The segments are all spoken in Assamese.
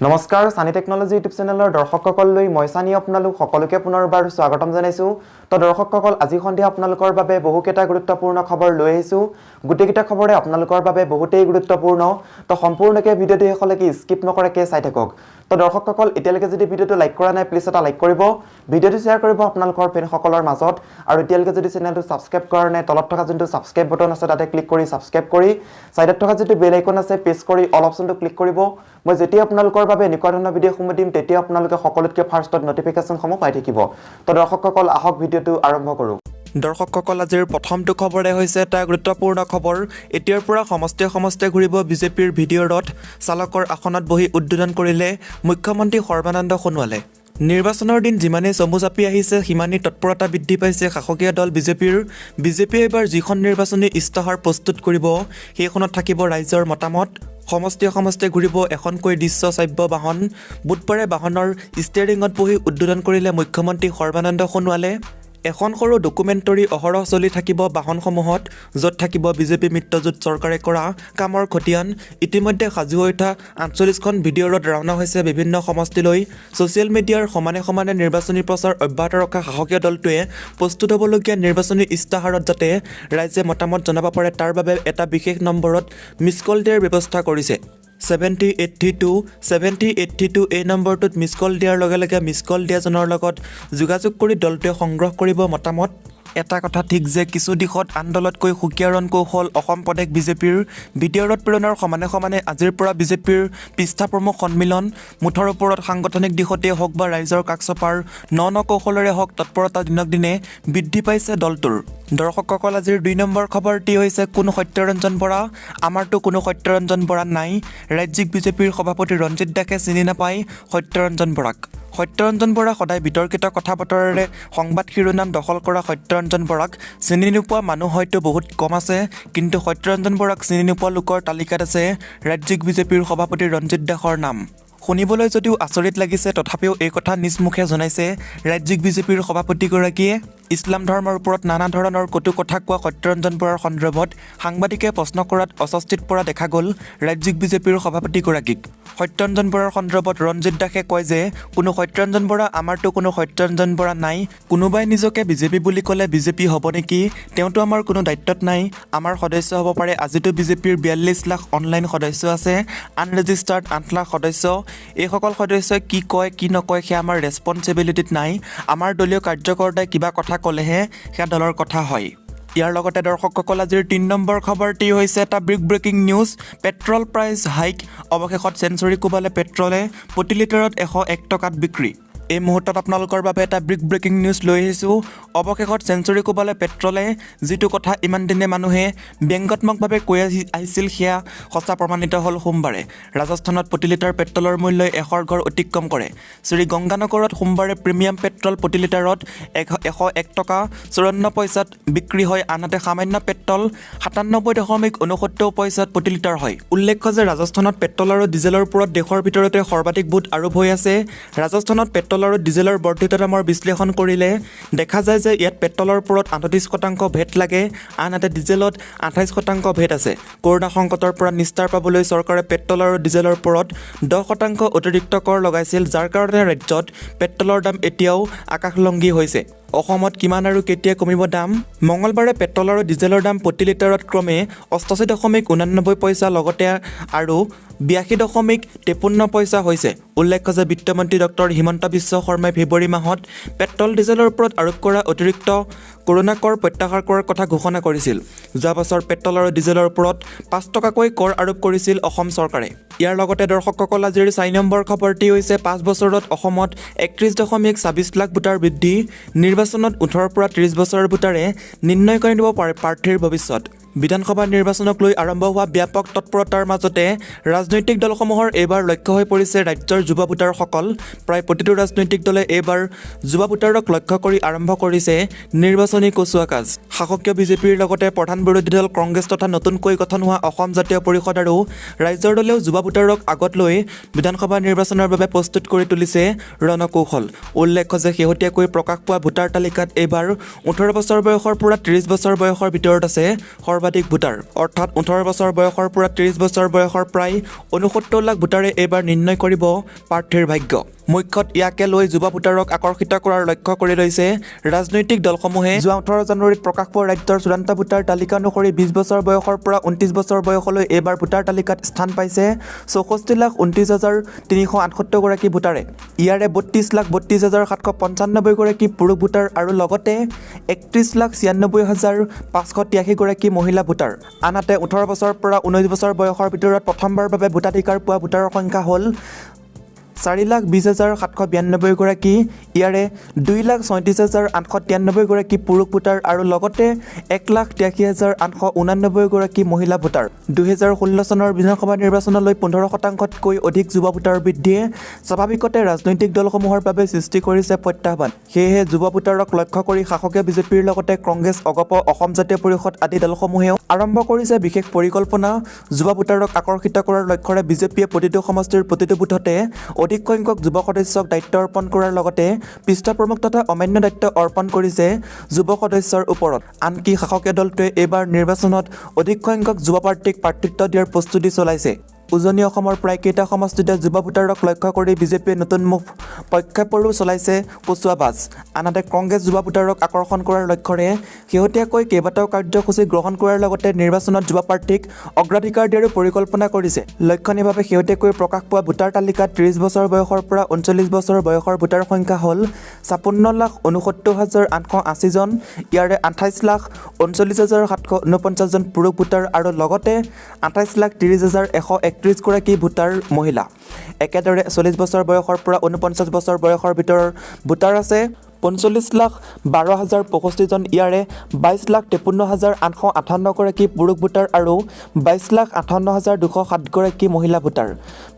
নমস্কাৰ সানি টেকনলজি ইউটিউব চেনেলৰ দৰ্শকসকললৈ মই সানি আপোনালোক সকলোকে পুনৰবাৰ স্বাগতম জনাইছো। তো দৰ্শকসকল আজি সন্ধিয়া আপোনালোকৰ বাবে বহুকেইটা গুৰুত্বপূৰ্ণ খবৰ লৈ আহিছো। গোটেইকেইটা খবৰে আপোনালোকৰ বাবে বহুতেই গুৰুত্বপূৰ্ণ। তো সম্পূৰ্ণকৈ ভিডিঅ'টো শেষলৈকে স্কিপ নকৰাকৈ চাই থাকক। তো দৰ্শকসকল এতিয়ালৈকে যদি ভিডিঅ'টো লাইক কৰা নাই প্লিজ এটা লাইক কৰিব, ভিডিঅ'টো শ্বেয়াৰ কৰিব আপোনালোকৰ ফ্ৰেণ্ডসকলৰ মাজত, আৰু এতিয়ালৈকে যদি চেনেলটো সাবস্ক্ৰাইব কৰা নাই তলত থকা যোনটো সাবস্ক্ৰাইব বটন আছে তাতে ক্লিক কৰি সাবস্ক্ৰাইব কৰি সাইডত থকা যিটো বেল আইকন আছে প্ৰেছ কৰি অল অপচনটো ক্লিক কৰিব। মই যেতিয়া আপোনালোকৰ বাবে এনেকুৱা ধৰণৰ ভিডিঅ'সমূহ দিম তেতিয়া আপোনালোকে সকলোতকৈ ফাৰ্ষ্টত নটিফিকেশ্যনসমূহ পাই থাকিব। তো দৰ্শকসকল আহক ভিডিঅ'টো আৰম্ভ কৰোঁ। দৰ্শকসকল আজিৰ প্ৰথমটো খবৰে হৈছে এটা গুৰুত্বপূৰ্ণ খবৰ। এতিয়াৰ পৰা সমষ্টিয়ে ঘূৰিব বিজেপিৰ ভিডিঅ' ৰথ। চালকৰ আসনত বহি উদ্বোধন কৰিলে মুখ্যমন্ত্ৰী সৰ্বানন্দ সোণোৱালে। নিৰ্বাচনৰ দিন যিমানেই চমু চাপি আহিছে সিমানেই তৎপৰতা বৃদ্ধি পাইছে শাসকীয় দল বিজেপিয়ে এইবাৰ যিখন নিৰ্বাচনী ইস্তাহাৰ প্ৰস্তুত কৰিব সেইখনত থাকিব ৰাইজৰ মতামত। সমষ্টিয়ে ঘূৰিব এখনকৈ দৃশ্য শ্ৰাব্য বাহন। বুধবাৰে বাহনৰ ষ্টেয়াৰিঙত বহি উদ্বোধন কৰিলে মুখ্যমন্ত্ৰী সৰ্বানন্দ সোণোৱালে। এখন সৰু ডকুমেণ্টৰী অহৰহ চলি থাকিব বাহনসমূহত, য'ত থাকিব বিজেপি মিত্ৰজোঁট চৰকাৰে কৰা কামৰ খতিয়ান। ইতিমধ্যে সাজু হৈ উঠা 48খন ভিডিঅ' ৰথ ৰাওনা হৈছে বিভিন্ন সমষ্টিলৈ। ছ'চিয়েল মিডিয়াৰ সমানে নিৰ্বাচনী প্ৰচাৰ অব্যাহত ৰখা শাসকীয় দলটোৱে প্ৰস্তুত হ'বলগীয়া নিৰ্বাচনী ইস্তাহাৰত যাতে ৰাইজে মতামত জনাব পাৰে তাৰ বাবে এটা বিশেষ নম্বৰত মিছ কল দিয়াৰ ব্যৱস্থা কৰিছে। 7082 এই নম্বৰটোত মিছ কল দিয়াৰ লগে লগে মিছ কল দিয়াজনৰ লগত যোগাযোগ কৰি দলটোৱে সংগ্ৰহ কৰিব মতামত। এটা কথা ঠিক যে কিছু দিশত আনদলতকৈ সুকীয়া ৰণকৌশল অসম প্ৰদেশ বিজেপিৰ। ভিডিঅ' ৰথ প্ৰেৰণৰ সমানে আজিৰ পৰা বিজেপিৰ পৃষ্ঠা প্ৰমুখ সন্মিলন। মুঠৰ ওপৰত সাংগঠনিক দিশতেই হওক বা ৰাইজৰ কাষ চপাৰ ন কৌশলেৰে হওক তৎপৰতা দিনক দিনে বৃদ্ধি পাইছে দলটোৰ। দৰ্শকসকল আজিৰ 2 নম্বৰ খবৰটি হৈছে কোন সত্যৰঞ্জন বৰা। আমাৰতো কোনো সত্যৰঞ্জন বৰা নাই। ৰাজ্যিক বিজেপিৰ সভাপতি ৰঞ্জিত দাসে চিনি নাপায় সত্যৰঞ্জন বৰাক। সত্যৰঞ্জন বৰা সদায় বিতৰ্কিত কথা বতৰাৰে সংবাদ শিৰোনাম দখল কৰা সত্যৰঞ্জন বৰাক চিনি নোপোৱা মানুহ হয়তো বহুত কম আছে, কিন্তু সত্যৰঞ্জন বৰাক চিনি নোপোৱা লোকৰ তালিকাত আছে ৰাজ্যিক বিজেপিৰ সভাপতি ৰঞ্জিত দাসৰ নাম। শুনিবলৈ যদিও আচৰিত লাগিছে তথাপিও এই কথা নিজ মুখে জনাইছে ৰাজ্যিক বিজেপিৰ সভাপতিগৰাকীয়ে। ইছলাম ধৰ্মৰ ওপৰত নানা ধৰণৰ কটু কথা কোৱা সত্যৰঞ্জন বৰাৰ সন্দৰ্ভত সাংবাদিকে প্ৰশ্ন কৰাত অস্বস্তিত পৰা দেখা গ'ল ৰাজ্যিক বিজেপিৰ সভাপতিগৰাকীক। সত্যৰঞ্জন বৰাৰ সন্দৰ্ভত ৰঞ্জিত দাসে কয় যে কোনো সত্যৰঞ্জন বৰা আমাৰতো কোনো সত্যৰঞ্জন বৰা নাই। কোনোবাই নিজকে বিজেপি বুলি ক'লে বিজেপি হ'ব নেকি? তেওঁতো আমাৰ কোনো দায়িত্বত নাই। আমাৰ সদস্য হ'ব পাৰে। আজিতো বিজেপিৰ 42 লাখ অনলাইন সদস্য আছে, আনৰেজিষ্টাৰ্ড 8 লাখ সদস্য। এইসকল সদস্যই কি কয় কি নকয় সেয়া আমাৰ ৰেছপনচিবিলিটিত নাই। আমাৰ দলীয় কাৰ্যকৰ্তাই কিবা কথা ক'লেহে সেয়া দলৰ কথা হয়। ইয়াৰ লগতে দৰ্শকসকল আজিৰ 3 নম্বৰ খবৰটি হৈছে এটা big breaking news. Petrol price hike. অৱশেষত চেঞ্চুৰী কোবালে পেট্ৰলে, প্ৰতি লিটাৰত 101 টকাত বিক্ৰী। এই মুহূৰ্তত আপোনালোকৰ বাবে এটা বিগ ব্ৰেকিং নিউজ লৈ আহিছোঁ। অৱশেষত চেঞ্চুৰী কোবালে পেট্ৰলে। যিটো কথা ইমান দিনে মানুহে ব্যংগাত্মকভাৱে কৈ আহিছিল সেয়া সঁচা প্ৰমাণিত হ'ল সোমবাৰে। ৰাজস্থানত প্ৰতি লিটাৰ পেট্ৰলৰ মূল্যই 100ৰ ঘৰ অতিক্ৰম কৰে। শ্ৰীগংগানগৰত সোমবাৰে প্ৰিমিয়াম পেট্ৰল প্ৰতি লিটাৰত 101 টকা 54 পইচাত বিক্ৰী হয়, আনহাতে সামান্য পেট্ৰল 97.69 পইচাত প্ৰতি লিটাৰ হয়। উল্লেখ্য যে ৰাজস্থানত পেট্ৰল আৰু ডিজেলৰ ওপৰত দেশৰ ভিতৰতে সৰ্বাধিক ভোট আৰোপ হৈ আছে। ৰাজস্থানত পেট্ৰল আৰু ডিজেলৰ বৰ্ধিত দামৰ বিশ্লেষণ কৰিলে দেখা যায় যে ইয়াত পেট্ৰলৰ ওপৰত 38% ভেট লাগে, আনহাতে ডিজেলত 28% ভেট আছে। কৰোনা সংকটৰ পৰা নিস্তাৰ পাবলৈ চৰকাৰে পেট্ৰল আৰু ডিজেলৰ ওপৰত 10% অতিৰিক্ত কৰ লগাইছিল, যাৰ কাৰণে ৰাজ্যত পেট্ৰলৰ দাম এতিয়াও আকাশলংঘী হৈছে। অসমত কিমান আৰু কেতিয়া কমিব দাম? মঙলবাৰে পেট্ৰল আৰু ডিজেলৰ দাম প্ৰতি লিটাৰত ক্ৰমে 88.89 পইচা লগতে আৰু 82.53 পইচা হৈছে। উল্লেখ্য যে বিত্তমন্ত্ৰী ডক্টৰ হিমন্ত বিশ্ব শৰ্মাই ফেব্ৰুৱাৰী মাহত পেট্ৰল ডিজেলৰ ওপৰত আৰোপ কৰা অতিৰিক্ত কৰোনা কৰ প্ৰত্যাহাৰ কৰাৰ কথা ঘোষণা কৰিছিল। যোৱা বছৰ পেট্ৰল আৰু ডিজেলৰ ওপৰত 5 টকাকৈ কৰ আৰোপ কৰিছিল অসম চৰকাৰে। ইয়াৰ লগতে দৰ্শকসকল আজিৰ 4 নম্বৰ খবৰটি হৈছে 5 বছৰত অসমত 31.26 লাখ ভোটাৰ বৃদ্ধি। নিৰ্বাচনত 18ৰ পৰা 30 বছৰৰ ভোটাৰে নিৰ্ণয় কৰি দিব পাৰে প্ৰাৰ্থীৰ ভৱিষ্যত। বিধানসভা নিৰ্বাচনক লৈ আৰম্ভ হোৱা ব্যাপক তৎপৰতাৰ মাজতে ৰাজনৈতিক দলসমূহৰ এইবাৰ লক্ষ্য হৈ পৰিছে ৰাজ্যৰ যুৱ ভোটাৰসকল। প্ৰায় প্ৰতিটো ৰাজনৈতিক দলে এইবাৰ যুৱ ভোটাৰক লক্ষ্য কৰি আৰম্ভ কৰিছে নিৰ্বাচনী কুচুৱাকাজ। শাসকীয় বিজেপিৰ লগতে প্ৰধান বিৰোধী দল কংগ্ৰেছ তথা নতুনকৈ গঠন হোৱা অসম জাতীয় পৰিষদ আৰু ৰাইজৰ দলেও যুৱ ভোটাৰক আগত লৈ বিধানসভা নিৰ্বাচনৰ বাবে প্ৰস্তুত কৰি তুলিছে ৰণকৌশল। উল্লেখ্য যে শেহতীয়াকৈ প্ৰকাশ পোৱা ভোটাৰ তালিকাত এইবাৰ 18 বছৰ বয়সৰ পৰা 30 বছৰ বয়সৰ ভিতৰত আছে সৰ্বাধিক সৰ্বাধিক ভোটাৰ অৰ্থাৎ 18 বছৰ বয়সৰ পৰা 30 বছৰ বয়সৰ প্ৰায় 69 লাখ ভোটাৰে এইবাৰ নিৰ্ণয় কৰিব প্ৰাৰ্থীৰ ভাগ্য। মুখ্যত ইয়াকে লৈ যুৱ ভোটাৰক আকৰ্ষিত কৰাৰ লক্ষ্য কৰি লৈছে ৰাজনৈতিক দলসমূহে। যোৱা 18 জানুৱাৰীত প্ৰকাশ পোৱা ৰাজ্যৰ চূড়ান্ত ভোটাৰ তালিকা অনুসৰি 20 বছৰ বয়সৰ পৰা 29 বছৰ বয়সলৈ এইবাৰ ভোটাৰ তালিকাত স্থান পাইছে 64,29,368 গৰাকী ভোটাৰে। ইয়াৰে 32,32,795 গৰাকী পুৰুষ ভোটাৰ আৰু লগতে 31,96,583 গৰাকী মহিলা ভোটাৰ। আনহাতে 18 বছৰৰ পৰা 19 বছৰ বয়সৰ ভিতৰত প্ৰথমবাৰৰ বাবে ভোটাধিকাৰ পোৱা ভোটাৰৰ সংখ্যা হ'ল 4,20,792 গৰাকী। ইয়াৰে 2,37,893 গৰাকী পুৰুষ ভোটাৰ আৰু লগতে 1,83,889 গৰাকী মহিলা ভোটাৰ। 2016 চনৰ বিধানসভা নিৰ্বাচনলৈ 15%তকৈ অধিক যুৱ ভোটাৰ বৃদ্ধিয়ে স্বাভাৱিকতে ৰাজনৈতিক দলসমূহৰ বাবে সৃষ্টি কৰিছে প্ৰত্যাহ্বান। সেয়েহে যুৱ ভোটাৰক লক্ষ্য কৰি শাসকীয় বিজেপিৰ লগতে কংগ্ৰেছ, অগপ, অসম জাতীয় পৰিষদ আদি দলসমূহেও আৰম্ভ কৰিছে বিশেষ পৰিকল্পনা। যুৱ ভোটাৰক আকৰ্ষিত কৰাৰ লক্ষ্যৰে বিজেপিয়ে প্ৰতিটো সমষ্টিৰ প্ৰতিটো বুথতে অধিক সংখ্যক যুৱ সদস্যক দায়িত্ব অৰ্পণ কৰাৰ লগতে পৃষ্ঠপ্ৰমুখ তথা অমান্য দায়িত্ব অৰ্পণ কৰিছে যুৱ সদস্যৰ ওপৰত। আনকি শাসকীয় দলটোৱে এইবাৰ নিৰ্বাচনত অধিক সংখ্যক যুৱ প্ৰাৰ্থীক প্ৰাৰ্থিত্ব দিয়াৰ প্ৰস্তুতি চলাইছে। উজনি অসমৰ প্ৰায় কেইটা সমষ্টিতে যুৱ ভোটাৰক লক্ষ্য কৰি বিজেপিয়ে নতুন মুখ প্ৰক্ষেপৰো চলাইছে কচুৱা বাজ। আনহাতে কংগ্ৰেছ যুৱ ভোটাৰক আকৰ্ষণ কৰাৰ লক্ষ্যৰে শেহতীয়াকৈ কেইবাটাও কাৰ্যসূচী গ্ৰহণ কৰাৰ লগতে নিৰ্বাচনত যুৱ প্ৰাৰ্থীক অগ্ৰাধিকাৰ দিয়াৰো পৰিকল্পনা কৰিছে। লক্ষণীয়ভাৱে শেহতীয়াকৈ প্ৰকাশ পোৱা ভোটাৰ তালিকাত 30 বছৰ বয়সৰ পৰা 39 বছৰ বয়সৰ ভোটাৰ সংখ্যা হ'ল 56,69,880 জন। ইয়াৰে 28,39,749 জন পুৰুষ ভোটাৰ আৰু লগতে 28,30,131 গৰাকী ভোটাৰ মহিলা। একেদৰে 40 বছৰ বয়সৰ পৰা 49 বছৰ বয়সৰ ভিতৰৰ ভোটাৰ আছে 45,12,065 জন। ইয়াৰে 22,53,858 গৰাকী পুৰুষ ভোটাৰ আৰু 22,58,207 গৰাকী মহিলা ভোটাৰ।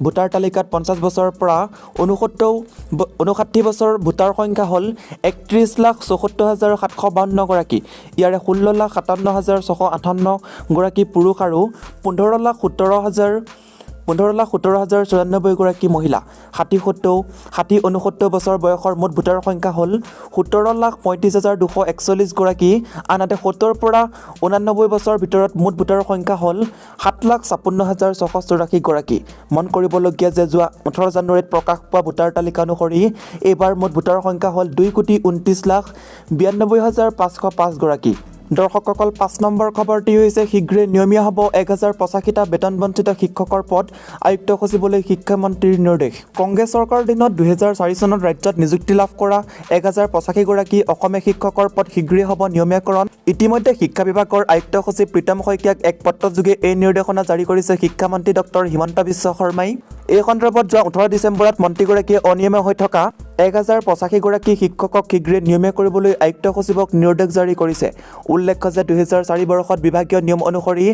ভোটাৰ তালিকাত 50 বছৰৰ পৰা 59 বছৰ ভোটাৰ সংখ্যা হ'ল 31,74,752 গৰাকী। ইয়াৰে 16,57,658 গৰাকী পুৰুষ আৰু 15,17,094 গৰাকী মহিলা। 60-69 বছৰ বয়সৰ মুঠ ভোটাৰ সংখ্যা হ'ল 17,35,241 গৰাকী। আনহাতে 70 পৰা 89 বছৰ ভিতৰত মুঠ ভোটাৰৰ সংখ্যা হ'ল 7,56,684 গৰাকী। মন কৰিবলগীয়া যে যোৱা 18 জানুৱাৰীত প্ৰকাশ পোৱা ভোটাৰ তালিকা অনুসৰি এইবাৰ মুঠ ভোটাৰৰ সংখ্যা হ'ল 2,29,92,505 গৰাকী। দৰ্শকসকল 5 নম্বৰ খবৰটি হৈছে শীঘ্ৰে নিয়মীয়া হ'ব 1,085টা বেতনবঞ্চিত শিক্ষকৰ পদ, আয়ুক্ত সচিবলৈ শিক্ষামন্ত্ৰীৰ নিৰ্দেশ। কংগ্ৰেছ চৰকাৰৰ দিনত 2004 চনত ৰাজ্যত নিযুক্তি লাভ কৰা 1,085 গৰাকী অসমীয়া শিক্ষকৰ পদ শীঘ্ৰেই হ'ব নিয়মীয়াকৰণ। ইতিমধ্যে শিক্ষা বিভাগৰ আয়ুক্ত সচিব প্ৰীতম শইকীয়াক এক পত্ৰযোগে এই নিৰ্দেশনা জাৰি কৰিছে শিক্ষামন্ত্ৰী ডক্টৰ হিমন্ত বিশ্ব শৰ্মাই। এই সন্দৰ্ভত যোৱা 18 ডিচেম্বৰত মন্ত্ৰীগৰাকীয়ে অনিয়মীয়া হৈ থকা 1,085 গৰাকী শিক্ষকক শীঘ্ৰে নিয়মীয়া কৰিবলৈ আয়ুক্ত সচিবক নিৰ্দেশ জাৰি কৰিছে। উল্লেখ্য যে 2004 বৰ্ষত বিভাগীয় নিয়ম অনুসৰি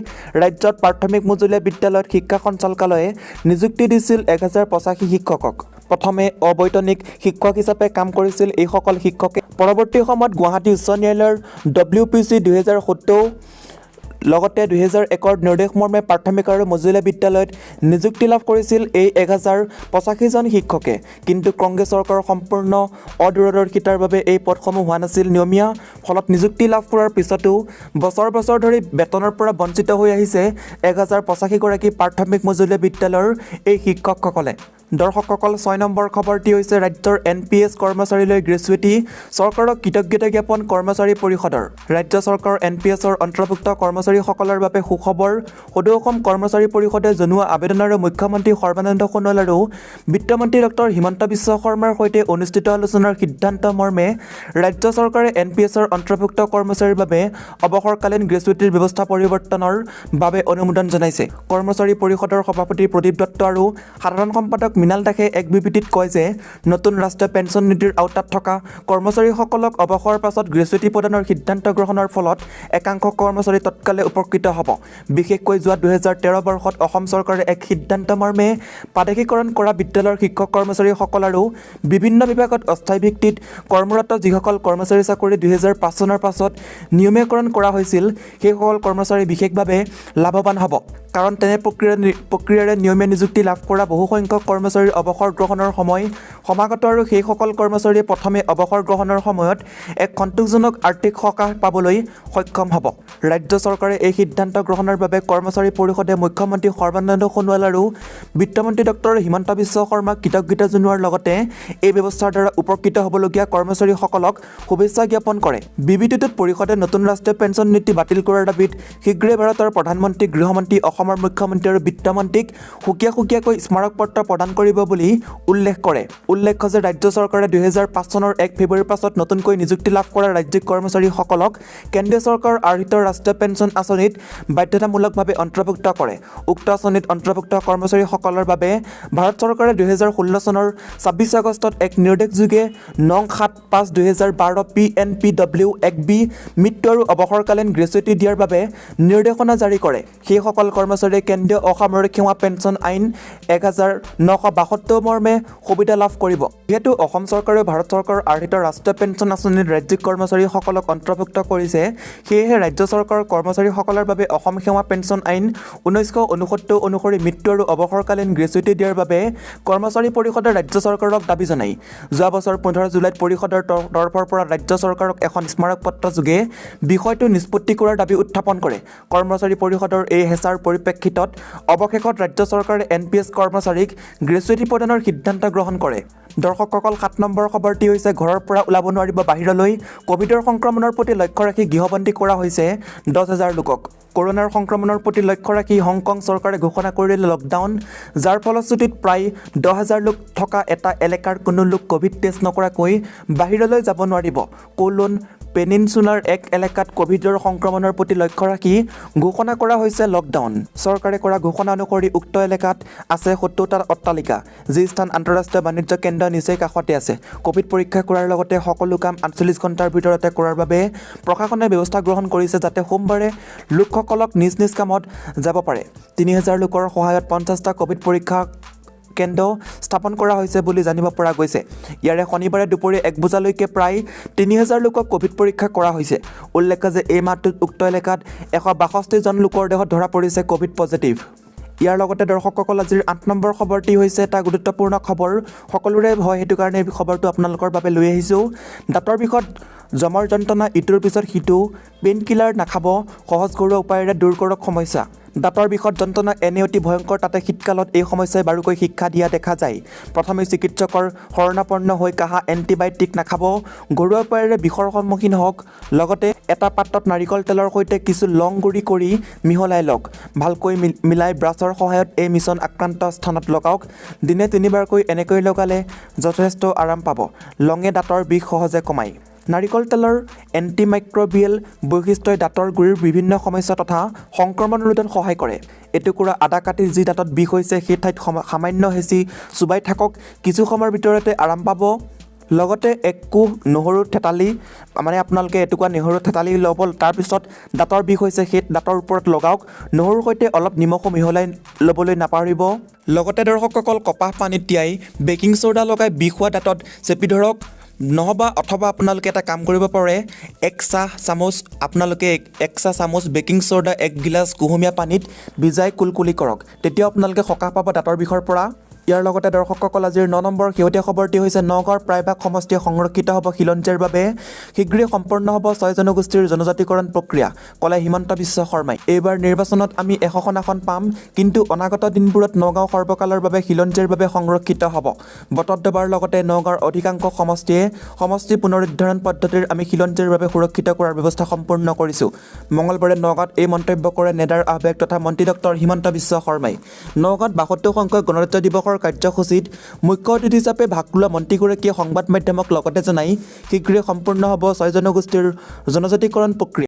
ৰাজ্যত প্ৰাথমিক মজলীয়া বিদ্যালয়ত শিক্ষা সঞ্চালকালয়ে নিযুক্তি দিছিল 1,085 শিক্ষকক। প্ৰথমে অবৈতনিক শিক্ষক হিচাপে কাম কৰিছিল এইসকল শিক্ষকে। পৰৱৰ্তী সময়ত গুৱাহাটী উচ্চ ন্যায়ালয়ৰ WPC 2017 লগতে 2001ৰ নিৰ্দেশ মৰ্মে প্ৰাথমিক আৰু মজলীয়া বিদ্যালয়ত নিযুক্তি লাভ কৰিছিল এই 1,085 জন শিক্ষকে। কিন্তু কংগ্ৰেছ চৰকাৰৰ সম্পূৰ্ণ অদূৰদৰ্শিতাৰ বাবে এই পদসমূহ হোৱা নাছিল নিয়মীয়া। ফলত নিযুক্তি লাভ কৰাৰ পিছতো বছৰ বছৰ ধৰি বেতনৰ পৰা বঞ্চিত হৈ আহিছে 1,085 গৰাকী প্ৰাথমিক মজলীয়া বিদ্যালয়ৰ এই শিক্ষকসকলে। দৰ্শকসকল 6 নম্বৰ খবৰটি হৈছে ৰাজ্যৰ NPS কৰ্মচাৰীলৈ গ্ৰেচুইটি, চৰকাৰক কৃতজ্ঞতা জ্ঞাপন কৰ্মচাৰী পৰিষদৰ। ৰাজ্য চৰকাৰৰ NPSৰ অন্তৰ্ভুক্ত কৰ্মচাৰীসকলৰ বাবে সুখবৰ। সদৌ অসম কৰ্মচাৰী পৰিষদে জনোৱা আবেদনেৰে মুখ্যমন্ত্ৰী সৰ্বানন্দ সোণোৱাল আৰু বিত্তমন্ত্ৰী ডক্টৰ হিমন্ত বিশ্ব শৰ্মাৰ সৈতে অনুষ্ঠিত আলোচনাৰ সিদ্ধান্ত মৰ্মে ৰাজ্য চৰকাৰে NPSৰ অন্তৰ্ভুক্ত কৰ্মচাৰীৰ বাবে অৱসৰকালীন গ্ৰেচুইটিৰ ব্যৱস্থা পৰিৱৰ্তনৰ বাবে অনুমোদন জনাইছে। কৰ্মচাৰী পৰিষদৰ সভাপতি প্ৰদীপ দত্ত আৰু সাধাৰণ সম্পাদক মৃণাল দাসে এক বিবৃতিত কয় যে নতুন ৰাষ্ট্ৰীয় পেঞ্চন নীতিৰ আওতাত থকা কৰ্মচাৰীসকলক অৱসৰৰ পাছত গ্ৰেচুইটি প্ৰদানৰ সিদ্ধান্ত গ্ৰহণৰ ফলত একাংশ কৰ্মচাৰী তৎকালে উপকৃত হ'ব। বিশেষকৈ যোৱা 2013 বৰ্ষত অসম চৰকাৰে এক সিদ্ধান্ত মৰ্মে প্ৰাদেশিকৰণ কৰা বিদ্যালয়ৰ শিক্ষক কৰ্মচাৰীসকল আৰু বিভিন্ন বিভাগত অস্থায়ী ভিত্তিত কৰ্মৰত যিসকল কৰ্মচাৰী চাকৰি 2005 চনৰ পাছত নিয়মীয়াকৰণ কৰা হৈছিল সেইসকল কৰ্মচাৰী বিশেষভাৱে লাভৱান হ'ব। কাৰণ তেনে প্ৰক্ৰিয়াৰে নিয়মীয়া নিযুক্তি লাভ কৰা বহুসংখ্যক কৰ্মচাৰীৰ অৱসৰ গ্ৰহণৰ সময় সমাগত আৰু সেইসকল কৰ্মচাৰীয়ে প্ৰথমে অৱসৰ গ্ৰহণৰ সময়ত এক সন্তোষজনক আৰ্থিক সকাহ পাবলৈ সক্ষম হ'ব। ৰাজ্য চৰকাৰে এই সিদ্ধান্ত গ্ৰহণৰ বাবে কৰ্মচাৰী পৰিষদে মুখ্যমন্ত্ৰী সৰ্বানন্দ সোণোৱাল আৰু বিত্তমন্ত্ৰী ডক্টৰ হিমন্ত বিশ্ব শৰ্মাক কৃতজ্ঞতা জনোৱাৰ লগতে এই ব্যৱস্থাৰ দ্বাৰা উপকৃত হ'বলগীয়া কৰ্মচাৰীসকলক শুভেচ্ছা জ্ঞাপন কৰে। বিবৃতিটোত পৰিষদে নতুন ৰাষ্ট্ৰীয় পেন্সন নীতি বাতিল কৰাৰ দাবীত শীঘ্ৰেই ভাৰতৰ প্ৰধানমন্ত্ৰী, গৃহমন্ত্ৰী, অসমৰ মুখ্যমন্ত্ৰী আৰু বিত্তমন্ত্ৰীক সুকীয়াকৈ স্মাৰকপত্ৰ প্ৰদান কৰিব বুলি উল্লেখ কৰে। উল্লেখ্য যে ৰাজ্য চৰকাৰে 2005 চনৰ 1 ফেব্ৰুৱাৰীৰ পাছত নতুনকৈ নিযুক্তি লাভ কৰা ৰাজ্যিক কৰ্মচাৰীসকলক কেন্দ্ৰীয় চৰকাৰৰ আৰ্হিত ৰাষ্ট্ৰীয় পেন্সন আঁচনিত বাধ্যতামূলকভাৱে অন্তৰ্ভুক্ত কৰে। উক্ত আঁচনিত অন্তৰ্ভুক্ত কৰ্মচাৰীসকলৰ বাবে ভাৰত চৰকাৰে 2016 চনৰ 26 আগষ্টত এক নিৰ্দেশযোগে নং 7/5/2012 PNPW 1B মৃত্যু আৰু অৱসৰকালীন গ্ৰেচুইটি দিয়াৰ বাবে নিৰ্দেশনা জাৰি কৰে। সেইসকল কৰ্মচাৰীয়ে কেন্দ্ৰীয় অসামৰিক সেৱা পেন্সন আইন 1972 মৰ্মে সুবিধা লাভ কৰিব। যিহেতু অসম চৰকাৰেও ভাৰত চৰকাৰৰ আৰ্হিত ৰাষ্ট্ৰীয় পেন্সন আঁচনিত ৰাজ্যিক কৰ্মচাৰীসকলক অন্তৰ্ভুক্ত কৰিছে, সেয়েহে ৰাজ্য চৰকাৰৰ কৰ্মচাৰীসকলৰ বাবে অসম সেৱা পেন্সন আইন 1969 অনুসৰি মৃত্যু আৰু অৱসৰকালীন গ্ৰেচুইটি দিয়াৰ বাবে কৰ্মচাৰী পৰিষদে ৰাজ্য চৰকাৰক দাবী জনায়। যোৱা বছৰ 15 জুলাইত পৰিষদৰ তৰফৰ পৰা ৰাজ্য চৰকাৰক এখন স্মাৰকপত্ৰ যোগে বিষয়টো নিষ্পত্তি কৰাৰ দাবী উত্থাপন কৰে। কৰ্মচাৰী পৰিষদৰ এই হেঁচাৰ পৰিপ্ৰেক্ষিতত অৱশেষত ৰাজ্য চৰকাৰে NPS কৰ্মচাৰীক গ্ৰেচুইটি প্ৰদানৰ সিদ্ধান্ত গ্ৰহণ কৰে। দৰ্শকসকল, 7 নম্বৰ খবৰটি হৈছে ঘৰৰ পৰা ওলাব নোৱাৰিব বাহিৰলৈ। ক'ভিডৰ সংক্ৰমণৰ প্ৰতি লক্ষ্য ৰাখি গৃহবন্দী কৰা হৈছে 10,000 লোকক। কৰোনাৰ সংক্ৰমণৰ প্ৰতি লক্ষ্য ৰাখি হংকং চৰকাৰে ঘোষণা কৰিলে লকডাউন, যাৰ ফলশ্ৰুতিত প্ৰায় 10,000 লোক থকা এটা এলেকাৰ কোনো লোক ক'ভিড টেষ্ট নকৰাকৈ বাহিৰলৈ যাব নোৱাৰিব। কৌলুন পেনিনচুলাৰ এক এলেকাত ক'ভিডৰ সংক্ৰমণৰ প্ৰতি লক্ষ্য ৰাখি ঘোষণা কৰা হৈছে লকডাউন। চৰকাৰে কৰা ঘোষণা অনুসৰি উক্ত এলেকাত আছে 70টা অট্টালিকা, যি স্থান আন্তঃৰাষ্ট্ৰীয় বাণিজ্য কেন্দ্ৰ নিচেই কাষতে আছে। ক'ভিড পৰীক্ষা কৰাৰ লগতে সকলো কাম 48 ঘণ্টাৰ ভিতৰতে কৰাৰ বাবে প্ৰশাসনে ব্যৱস্থা গ্ৰহণ কৰিছে, যাতে সোমবাৰে লোকসকলক নিজ নিজ কামত যাব পাৰে। 3000 লোকৰ সহায়ত 50টা ক'ভিড পৰীক্ষা কেন্দ্ৰ স্থাপন কৰা হৈছে বুলি জানিব পৰা গৈছে। ইয়াৰে শনিবাৰে দুপৰীয়া 1 বজালৈকে প্ৰায় 3000 লোকক ক'ভিড পৰীক্ষা কৰা হৈছে। উল্লেখ্য যে এই মাহটোত উক্ত এলেকাত 162 জন লোকৰ দেহত ধৰা পৰিছে ক'ভিড পজিটিভ। ইয়াৰ লগতে দৰ্শকসকল, আজিৰ 8 নম্বৰ খবৰটি হৈছে এটা গুৰুত্বপূৰ্ণ খবৰ। সকলোৰে হয়, সেইটো কাৰণে এই খবৰটো আপোনালোকৰ বাবে লৈ আহিছোঁ। দাঁতৰ বিষত জমৰ যন্ত্ৰণা ইটোৰ পিছত সিটো, পেইন কিলাৰ নাখাব, সহজ ঘৰুৱা উপায়েৰে দূৰ কৰক সমস্যা। দাঁতৰ বিষত যন্ত্ৰণা এনে অতি ভয়ংকৰ, তাতে শীতকালত এই সমস্যাই বাৰুকৈ শিক্ষা দিয়া দেখা যায়। প্ৰথমে চিকিৎসকৰ শৰণাপন্ন হৈ কাহা, এণ্টিবায়'টিক নাখাব, ঘৰুৱা উপায়েৰে বিষৰ সন্মুখীন হওক। লগতে এটা পাত্ৰত নাৰিকল তেলৰ সৈতে কিছু লং গুড়ি কৰি মিহলাই লওক। ভালকৈ মিলাই ব্ৰাছৰ সহায়ত এই মিশ্ৰণ আক্ৰান্ত স্থানত লগাওক। দিনে 3বাৰকৈ এনেকৈ লগালে যথেষ্ট আৰাম পাব। লঙে দাঁতৰ বিষ সহজে কমায়। নাৰিকল তেলৰ এণ্টিমাইক্ৰবিয়েল বৈশিষ্ট্যই দাঁতৰ গুৰিৰ বিভিন্ন সমস্যা তথা সংক্ৰমণ ৰোধত সহায় কৰে। এটুকুৰা আদা কাটি যি দাঁতত বিষ হৈছে সেই ঠাইত সামান্য হেঁচি চুবাই থাকক, কিছু সময়ৰ ভিতৰতে আৰাম পাব। লগতে 1 কোহ নহৰু থেতালি, আপোনালোকে এটুকুৰা নহৰু থেতালি ল'ব, তাৰপিছত দাঁতৰ বিষ হৈছে সেই দাঁতৰ ওপৰত লগাওক। নহৰুৰ সৈতে অলপ নিমখো মিহলাই ল'বলৈ নাপাহৰিব। লগতে দৰ্শকসকল, কপাহ পানীত তিয়াই বেকিং চ'ডা লগাই বিষ হোৱা দাঁতত চেপি ধৰক। অথবা আপোনালোকে এটা কাম কৰিব পাৰে, 1 চাহ চামুচ বেকিং চ'ডা 1 গিলাচ কুহুমীয়া পানীত ভিজাই কুলকুলি কৰক, তেতিয়া আপোনালোকে সকাহ পাব দাঁতৰ বিষৰ পৰা। ইয়াৰ লগতে দৰ্শকসকল, আজিৰ 9 নম্বৰ শেহতীয়া খবৰটি হৈছে নগাঁৱৰ প্ৰায়ভাগ সমষ্টিয়ে সংৰক্ষিত হ'ব খিলঞ্জীয়াৰ বাবে। শীঘ্ৰেই সম্পন্ন হ'ব 6 জনগোষ্ঠীৰ জনজাতিকৰণ প্ৰক্ৰিয়া, ক'লে হিমন্ত বিশ্ব শৰ্মাই। এইবাৰ নিৰ্বাচনত আমি 100খন আসন পাম, কিন্তু অনাগত দিনবোৰত নগাঁও সৰ্বকালৰ বাবে খিলঞ্জীয়াৰ বাবে সংৰক্ষিত হ'ব। বটত দবাৰ লগতে নগাঁৱৰ অধিকাংশ সমষ্টি পুনৰুদ্ধাৰণ পদ্ধতিৰ আমি খিলঞ্জীয়াৰ বাবে সুৰক্ষিত কৰাৰ ব্যৱস্থা সম্পূৰ্ণ কৰিছোঁ। মঙলবাৰে নগাঁৱত এই মন্তব্য কৰে নেডাৰ আহ্বায়ক তথা মন্ত্ৰী ডক্টৰ হিমন্ত বিশ্ব শৰ্মাই। নগাঁৱত 72 সংখ্যক গণৰাজ্য দিৱসৰ কাৰ্যসূচীত মুখ্য অতিথি হিচাপে ভাগ লোৱা মন্ত্ৰীগৰাকীয়ে সংবাদ মাধ্যমক লগতে জনাই, শীঘ্ৰেই সম্পূৰ্ণ হ'ব 6 জনগোষ্ঠীৰ জনজাতিকৰণ প্ৰক্ৰিয়া।